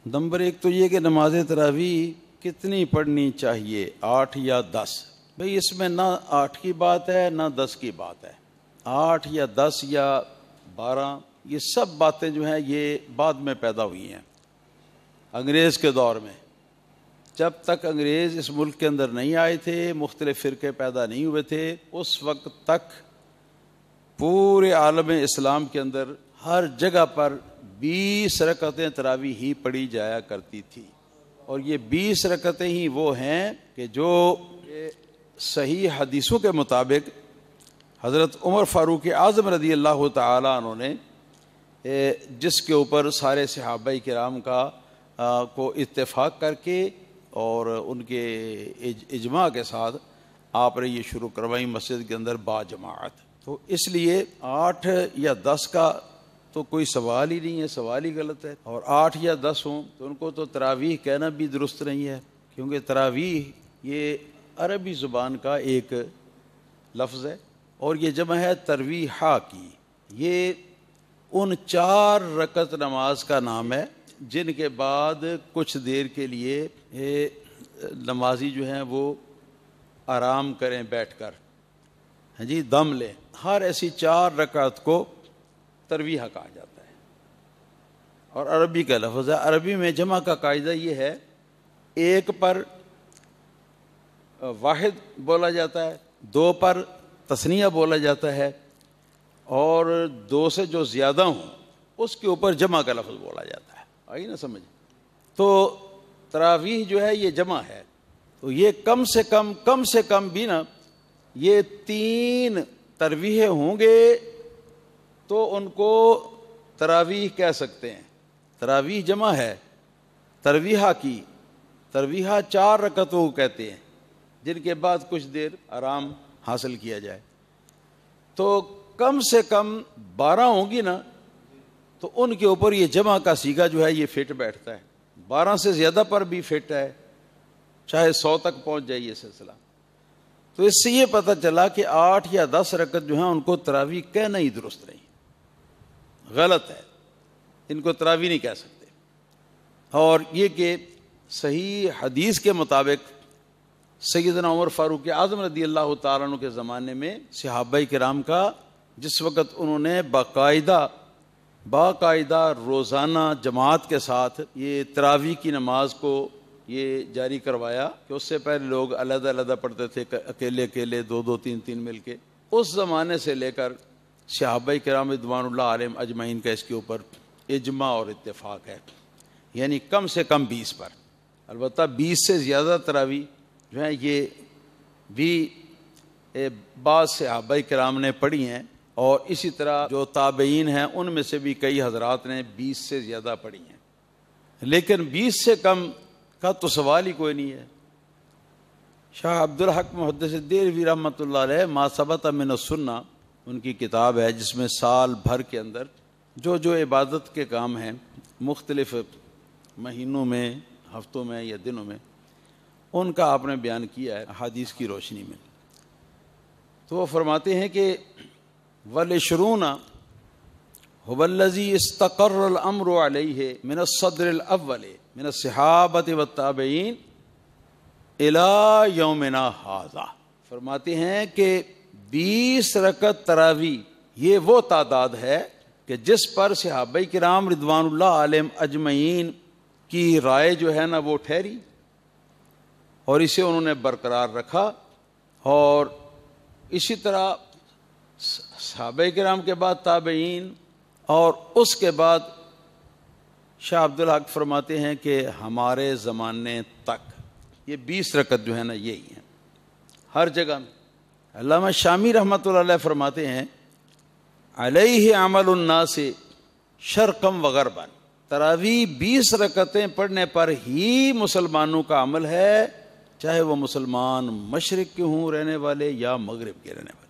Number ایک تو یہ کہ نماز تراویح کتنی پڑھنی چاہیے، 8 یا 10؟ بھئی اس میں نہ 8 کی بات ہے نہ 10 کی بات ہے. 8 یا 10 یا 12 یہ سب باتیں جو ہیں یہ بعد میں پیدا ہوئی ہیں انگریز کے دور میں. جب تک انگریز اس ملک کے اندر نہیں آئے تھے، مختلف فرقے پیدا نہیں ہوئے تھے، اس وقت تک پورے عالم اسلام کے اندر ہر جگہ پر 20 رکعتیں تراویح ہی پڑھی جایا کرتی تھی. اور یہ 20 رکعتیں ہی وہ ہیں کہ جو صحیح حدیثوں کے مطابق حضرت عمر فاروق اعظم رضی اللہ تعالیٰ عنہ نے جس کے اوپر سارے صحابہ کرام کو اتفاق کر کے اور ان کے اجماع کے ساتھ آپ نے یہ شروع کروائی مسجد کے اندر با جماعت. تو اس لیے 8 یا 10 کا تو کوئی سوال ہی نہیں ہے، سوال ہی غلط ہے. اور 8 یا 10 ہوں تو ان کو تو تراویح کہنا بھی درست نہیں ہے، کیونکہ تراویح یہ عربی زبان کا ایک لفظ ہے اور یہ جمع ہے ترویحہ کی. یہ ان 4 رکعت نماز کا نام ہے جن کے بعد کچھ دیر کے لیے نمازی جو ہیں وہ آرام کریں بیٹھ کر، ہاں جی، دم لیں. ہر ایسی 4 رکعت کو ترویحہ کہا جاتا ہے اور عربی کا لفظ ہے. عربی میں جمع کا قاعدہ یہ ہے، ایک پر واحد بولا جاتا ہے، 2 پر تثنیہ بولا جاتا ہے، اور 2 سے جو زیادہ ہوں اس کے اوپر جمع کا لفظ بولا جاتا ہے. آئی نا سمجھ؟ تو تراویح جو ہے یہ جمع ہے، تو یہ کم سے کم بھی نا یہ 3 ترویحیں ہوں گے تو ان کو تراویح کہہ سکتے ہیں. تراویح جمع ہے ترویحہ کی. ترویحہ 4 رکعتوں کو کہتے ہیں جن کے بعد کچھ دیر آرام حاصل کیا جائے. تو کم سے کم 12 ہوں گی نا تو ان کے اوپر یہ جمع کا صیغہ جو ہے یہ فٹ بیٹھتا ہے. 12 سے زیادہ پر بھی فٹ ہے، چاہے 100 تک پہنچ جائے یہ سلسلہ. تو اس سے یہ پتہ چلا کہ 8 یا 10 رکعت جو ہیں ان کو تراویح کہنا ہی درست نہیں، غلط ہے، ان کو تراویح نہیں کہہ سکتے. اور یہ کہ صحیح حدیث کے مطابق سیدنا عمر فاروق اعظم رضی اللہ تعالیٰ عنہ کے زمانے میں صحابہ کرام کا جس وقت انہوں نے باقاعدہ روزانہ جماعت کے ساتھ یہ تراویح کی نماز کو یہ جاری کروایا کہ اس سے پہلے لوگ علیحدہ علیحدہ پڑھتے تھے، اکیلے 2 3 مل کے. اس زمانے سے لے کر صحابہ کرام رضوان اللہ علیہم اجمعین کا اس کے اوپر اجماع اور اتفاق ہے، یعنی کم سے کم 20 پر. البتہ 20 سے زیادہ تراویح جو ہیں یہ بھی بعض صحابہ کرام نے پڑھی ہیں، اور اسی طرح جو تابعین ہیں ان میں سے بھی کئی حضرات نے 20 سے زیادہ پڑھی ہیں. لیکن 20 سے کم کا تو سوال ہی کوئی نہیں ہے. شاہ عبدالحق محدث دہلوی رحمۃ اللہ علیہ ما ثبت من السنہ ان کی کتاب ہے، جس میں سال بھر کے اندر جو عبادت کے کام ہیں مختلف مہینوں میں، ہفتوں میں یا دنوں میں، ان کا آپ نے بیان کیا ہے احادیث کی روشنی میں. تو وہ فرماتے ہیں کہ وَالْعِشْرُونَ هُوَ الَّذِي اسْتَقَرَّ الْأَمْرُ عَلَيْهِ مِنَ الصَّدْرِ الْأَوَّلِ مِنَ الصَّحَابَةِ وَالتَّابِعِينَ إِلَى يَوْمِنَا هَذَا. فرماتے ہیں کہ 20 رکعت تراویح یہ وہ تعداد ہے کہ جس پر صحابہ کرام رضوان اللہ علیہم اجمعین کی رائے جو ہے نا وہ ٹھہری اور اسے انہوں نے برقرار رکھا. اور اسی طرح صحابہ کرام کے بعد تابعین، اور اس کے بعد شاہ عبدالحق فرماتے ہیں کہ ہمارے زمانے تک یہ 20 رکعت جو ہے نا یہی ہیں ہر جگہ میں. علامہ شامی رحمۃ اللہ علیہ فرماتے ہیں علیہ عمل الناس شرقم وغربا. تراویح 20 رکعتیں پڑھنے پر ہی مسلمانوں کا عمل ہے، چاہے وہ مسلمان مشرق کے ہوں رہنے والے یا مغرب کے رہنے والے.